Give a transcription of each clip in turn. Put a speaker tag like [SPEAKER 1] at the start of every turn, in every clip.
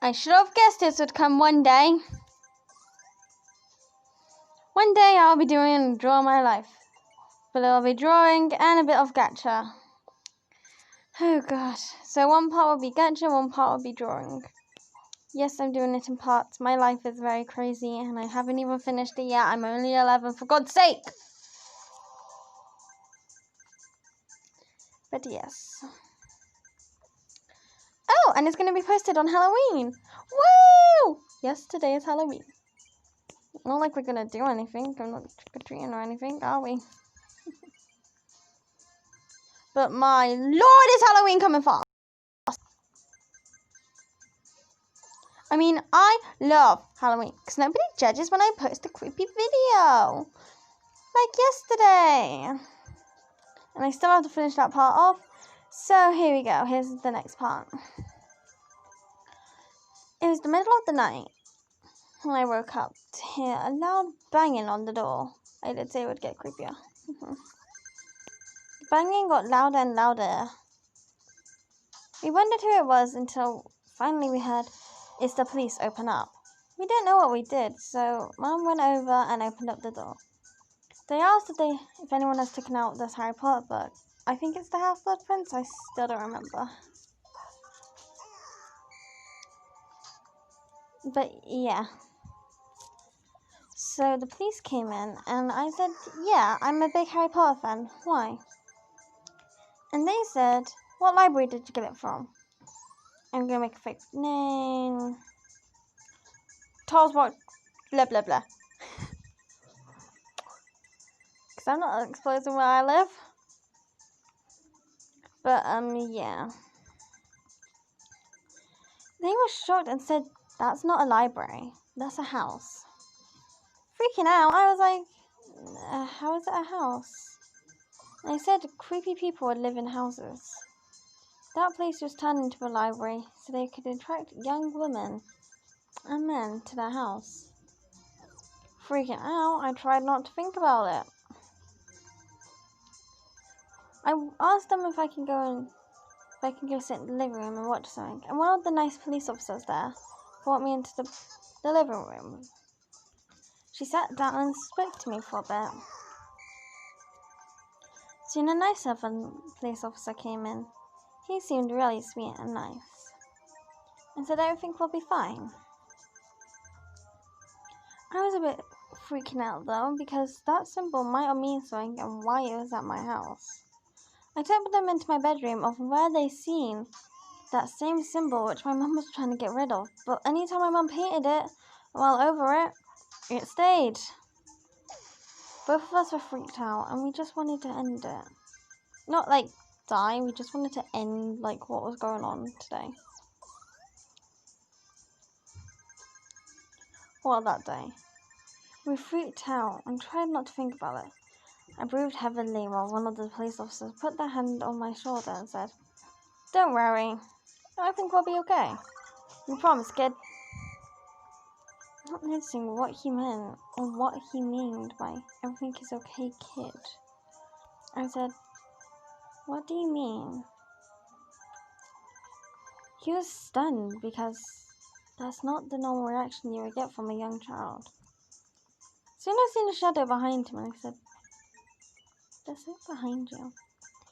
[SPEAKER 1] I should have guessed this would come one day. One day I'll be doing Draw My Life. But it'll be drawing and a bit of gacha. Oh gosh. So one part will be gacha, one part will be drawing. Yes, I'm doing it in parts. My life is very crazy and I haven't even finished it yet. I'm only 11, for God's sake! But yes. Oh, and it's going to be posted on Halloween. Woo! Yes, today is Halloween. Not like we're going to do anything. I'm not trick-or-treating or anything, are we? But my lord, is Halloween coming fast. I mean, I love Halloween because nobody judges when I post a creepy video. Like yesterday. And I still have to finish that part off. So here we go. Here's the next part. It was the middle of the night when I woke up to hear a loud banging on the door. I did say it would get creepier. The banging got louder and louder. We wondered who it was until finally we heard, "It's the police, open up." We didn't know what we did, so Mum went over and opened up the door. They asked if anyone has taken out this Harry Potter book. I think it's the Half-Blood Prince. I still don't remember. But yeah. So the police came in and I said, "Yeah, I'm a big Harry Potter fan. Why?" And they said, "What library did you get it from?" I'm going to make a fake name. Talswatch, blah, blah, blah. Because I'm not exposing where I live. But, yeah. They were shocked and said, "That's not a library. That's a house." Freaking out, I was like, how is it a house? And they said creepy people would live in houses. That place was turned into a library so they could attract young women and men to their house. Freaking out, I tried not to think about it. I asked them if I can go sit in the living room and watch something, and one of the nice police officers there brought me into the living room. She sat down and spoke to me for a bit. Soon a nicer police officer came in. He seemed really sweet and nice, and said everything will be fine. I was a bit freaking out though, because that symbol might have meant something and why it was at my house. I took them into my bedroom of where they seen that same symbol which my mum was trying to get rid of, but anytime my mum painted it, well over it, it stayed. Both of us were freaked out and we just wanted to end it. Not like die, we just wanted to end like what was going on today. Well, that day. We freaked out and tried not to think about it. I breathed heavily while one of the police officers put their hand on my shoulder and said, "Don't worry, I think we'll be okay. We promise, kid." Not noticing what he meant or what he meant by "everything is okay, kid." I said, "What do you mean?" He was stunned because that's not the normal reaction you would get from a young child. Soon I seen a shadow behind him and I said, "There's something behind you."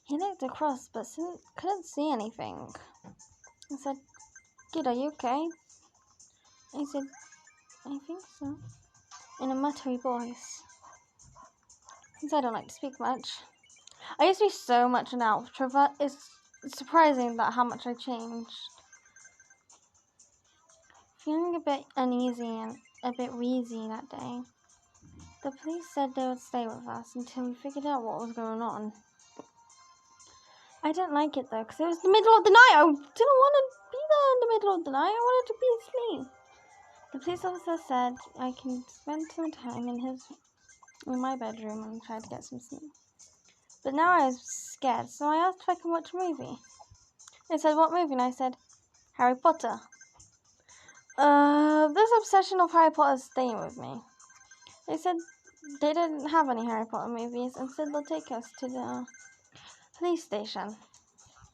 [SPEAKER 1] He looked across but couldn't see anything. I said, "Kid, are you okay?" He said, "I think so," in a muttery voice. Since I don't like to speak much, I used to be so much an extrovert. It's surprising that how much I changed. Feeling a bit uneasy and a bit wheezy that day, the police said they would stay with us until we figured out what was going on. I didn't like it though, because it was the middle of the night. I didn't want to be there in the middle of the night. I wanted to be asleep. The police officer said I can spend some time in my bedroom and try to get some sleep. But now I was scared, so I asked if I could watch a movie. They said, "What movie?" And I said, "Harry Potter." This obsession of Harry Potter is staying with me. They said they didn't have any Harry Potter movies and said they'll take us to the police station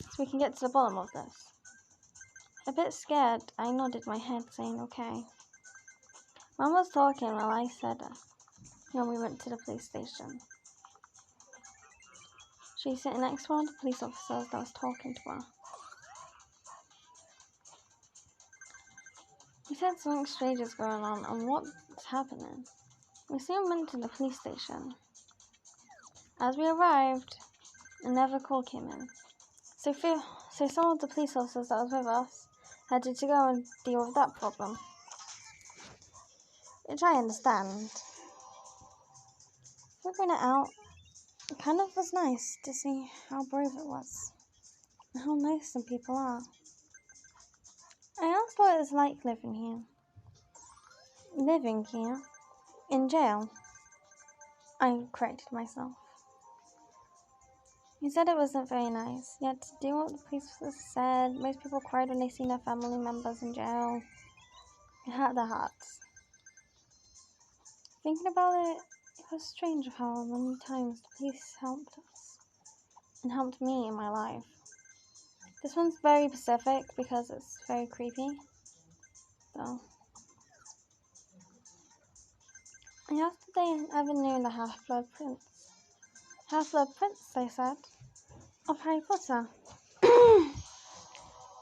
[SPEAKER 1] so we can get to the bottom of this. A bit scared, I nodded my head, saying okay. Mum was talking while I said when we went to the police station. She was sitting next to one of the police officers that was talking to her. He said something strange is going on and what's happening. We soon went to the police station. As we arrived, another call came in. So some of the police officers that was with us had to go and deal with that problem. Which I understand. Figuring it out, it kind of was nice to see how brave it was. And how nice some people are. I asked what it was like living here. Living here? In jail? I corrected myself. He said it wasn't very nice. You had to do what the police said. Most people cried when they seen their family members in jail. It hurt their hearts. Thinking about it, it was strange how many times the police helped us. And helped me in my life. This one's very specific because it's very creepy. So, I asked if they ever knew the Half-Blood Prince. Half-Blood Prince, they said, of Harry Potter.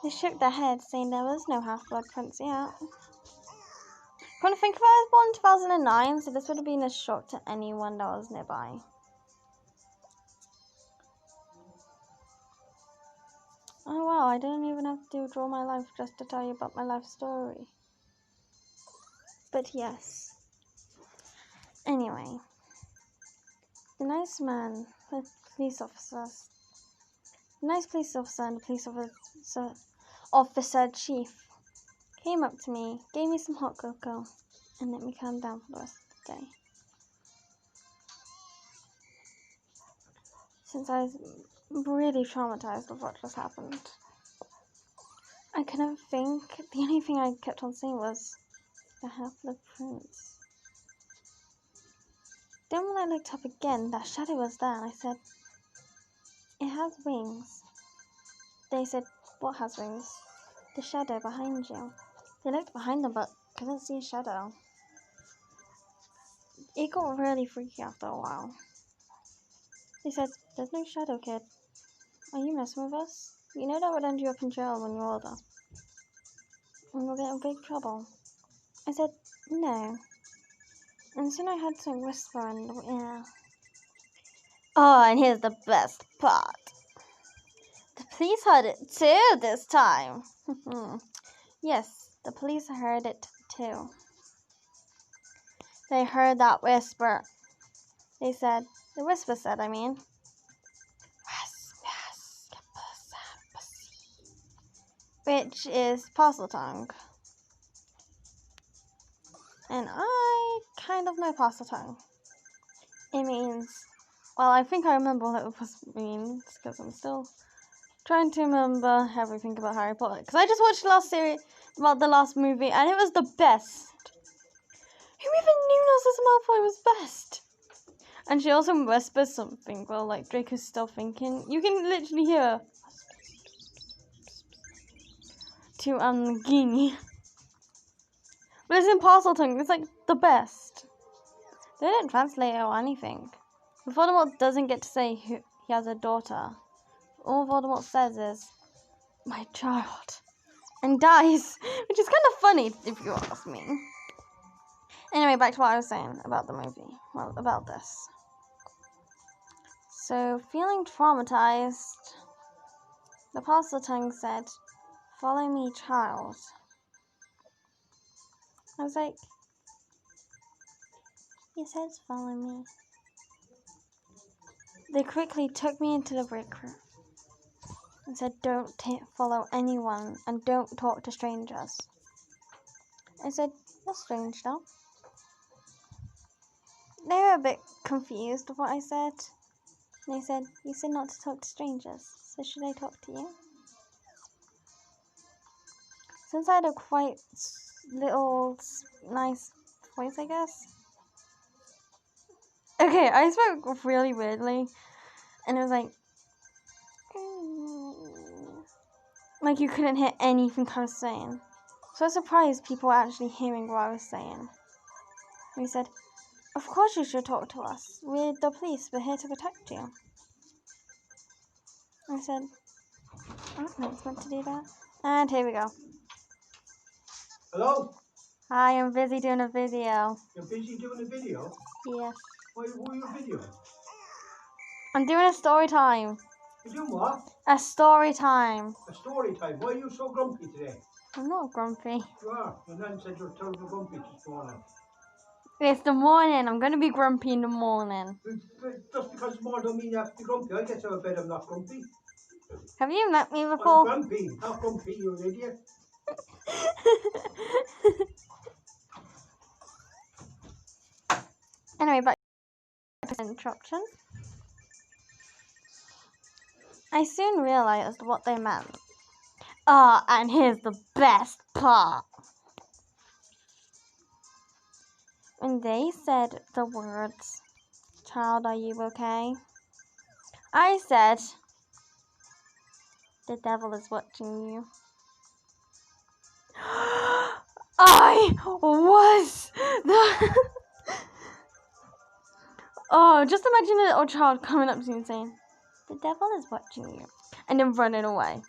[SPEAKER 1] They shook their heads, saying there was no Half-Blood Prince yet. Come to think about it, I was born in 2009, so this would have been a shock to anyone that was nearby. Oh wow, I didn't even have to draw my life just to tell you about my life story. But yes. Anyway. The nice man, the police officers. The nice police officer and the police officer chief came up to me, gave me some hot cocoa, and let me calm down for the rest of the day. Since I was really traumatized with what just happened, I couldn't think. The only thing I kept on saying was the Half-Blood Prince. Then when I looked up again, that shadow was there, and I said, "It has wings." They said, "What has wings?" "The shadow behind you." They looked behind them, but couldn't see a shadow. It got really freaky after a while. They said, "There's no shadow, kid. Are you messing with us? You know that would end you up in jail when you're older. And you'll get in big trouble." I said, "No." And soon I heard some whisper in the ear. Oh, and here's the best part. The police heard it too this time. Yes, the police heard it too. They heard that whisper. They said, the whisper said, I mean. Which is Parseltongue. And I kind of know Parseltongue. It means, well, I think I remember what it means, because I'm still trying to remember everything about Harry Potter. Because I just watched the last series, about the last movie, and it was the best. Who even knew Narcissus Malfoy was best? And she also whispers something while, like, Draco's still thinking. You can literally hear her. To Nagini. But it's in Parseltongue. It's like the best. They didn't translate it or anything. Voldemort doesn't get to say he has a daughter. All Voldemort says is, "My child," and dies, which is kind of funny if you ask me. Anyway, back to what I was saying about the movie. Well, about this. So, feeling traumatized, the Parseltongue said, "Follow me, child." I was like, he says follow me. They quickly took me into the break room and said, "Don't follow anyone and don't talk to strangers." I said, "You're strange though." They were a bit confused with what I said. And they said, "You said not to talk to strangers, so should I talk to you?" Since I had a quite little, nice voice, I guess. Okay, I spoke really weirdly. And it was like, Like you couldn't hear anything I was saying. So I was surprised people were actually hearing what I was saying. He said, "Of course you should talk to us. We're the police. We're here to protect you." I said, "I don't know meant to do that." And here we go.
[SPEAKER 2] Hello?
[SPEAKER 1] Hi, I'm busy doing a video.
[SPEAKER 2] You're busy doing a video?
[SPEAKER 1] Yes.
[SPEAKER 2] What are you videoing?
[SPEAKER 1] I'm doing a story time.
[SPEAKER 2] You're doing what?
[SPEAKER 1] A story time.
[SPEAKER 2] A story time. Why are you so grumpy today?
[SPEAKER 1] I'm not grumpy.
[SPEAKER 2] You are. Your nan said you're terrible grumpy this morning.
[SPEAKER 1] It's the morning. I'm going to be grumpy in the morning.
[SPEAKER 2] Just because it's more don't mean you have to be grumpy. I get out of bed, I'm not grumpy.
[SPEAKER 1] Have you met me
[SPEAKER 2] I'm
[SPEAKER 1] before?
[SPEAKER 2] grumpy, not grumpy, you idiot.
[SPEAKER 1] Anyway, back to the interruption. I soon realized what they meant. And here's the best part. When they said the words, "Child, are you okay?" I said, "The devil is watching you." I was the... Oh, just imagine a little child coming up to you and saying, "The devil is watching you," and then running away.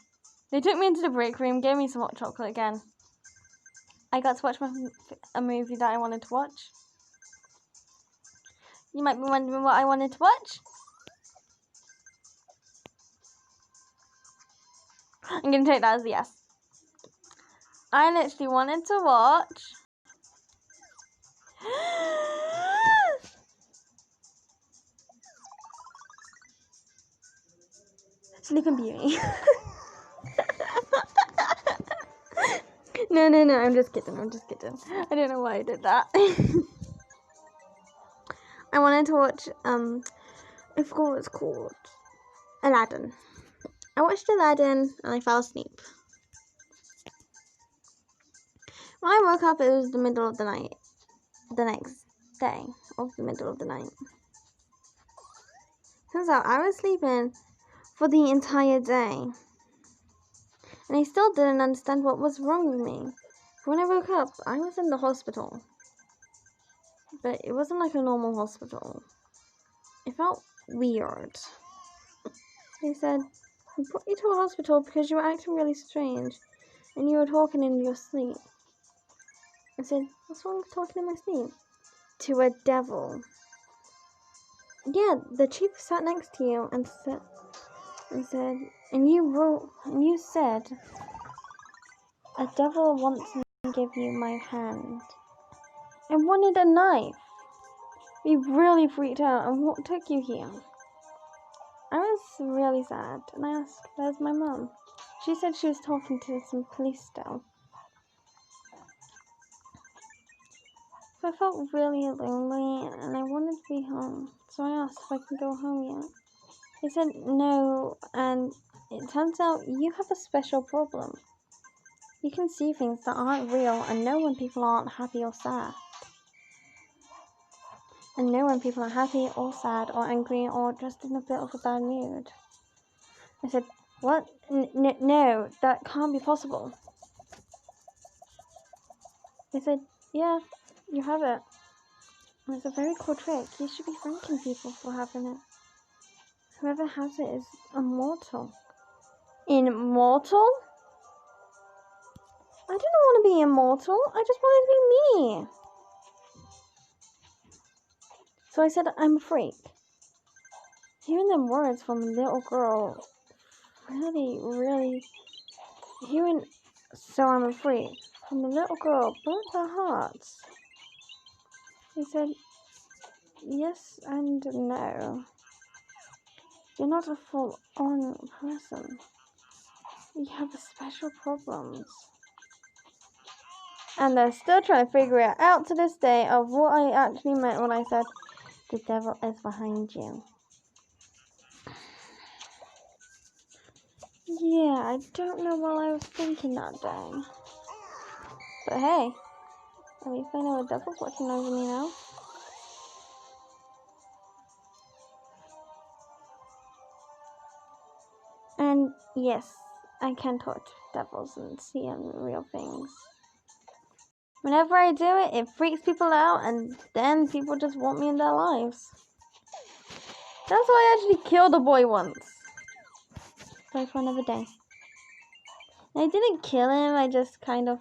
[SPEAKER 1] They took me into the break room, gave me some hot chocolate again. I got to watch a movie that I wanted to watch. You might be wondering what I wanted to watch. I'm going to take that as a yes. I literally wanted to watch... Sleeping Beauty. No, I'm just kidding. I don't know why I did that. I wanted to watch, I forgot what it's called. Aladdin. I watched Aladdin and I fell asleep. When I woke up, it was the middle of the night. The next day of the middle of the night. Turns out I was sleeping for the entire day. And I still didn't understand what was wrong with me. When I woke up, I was in the hospital. But it wasn't like a normal hospital. It felt weird. They said, "We brought you to a hospital because you were acting really strange. And you were talking in your sleep." I said, "What's wrong with talking in my sleep?" "To a devil." "Yeah, the chief sat next to you and said, and you said, 'A devil wants me to give you my hand.' And wanted a knife." We really freaked out. "And what took you here?" I was really sad, and I asked, "Where's my mum?" She said she was talking to some police still. So I felt really lonely, and I wanted to be home. So I asked if I could go home yet. They said no, and it turns out you have a special problem. You can see things that aren't real and know when people aren't happy or sad. And know when people are happy or sad or angry or just in a bit of a bad mood. I said, "What? No, that can't be possible." They said, "Yeah, you have it. It's a very cool trick. You should be thanking people for having it. Whoever has it is immortal." Immortal? I didn't want to be immortal. I just wanted to be me. So I said, "I'm a freak." Hearing them words from a little girl really hearing "so I'm a freak" from a little girl burnt our hearts. He said, "Yes and no. You're not a full-on person. You have special problems." And they're still trying to figure it out to this day of what I actually meant when I said, "The devil is behind you." Yeah, I don't know what I was thinking that day. But hey, at least I know the devil's watching over me now. And yes, I can touch devils and see unreal things. Whenever I do it, it freaks people out, and then people just want me in their lives. That's why I actually killed a boy once. Story for another day. I didn't kill him, I just kind of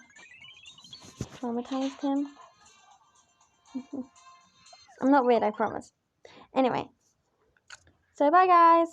[SPEAKER 1] traumatized him. I'm not weird, I promise. Anyway. So bye guys.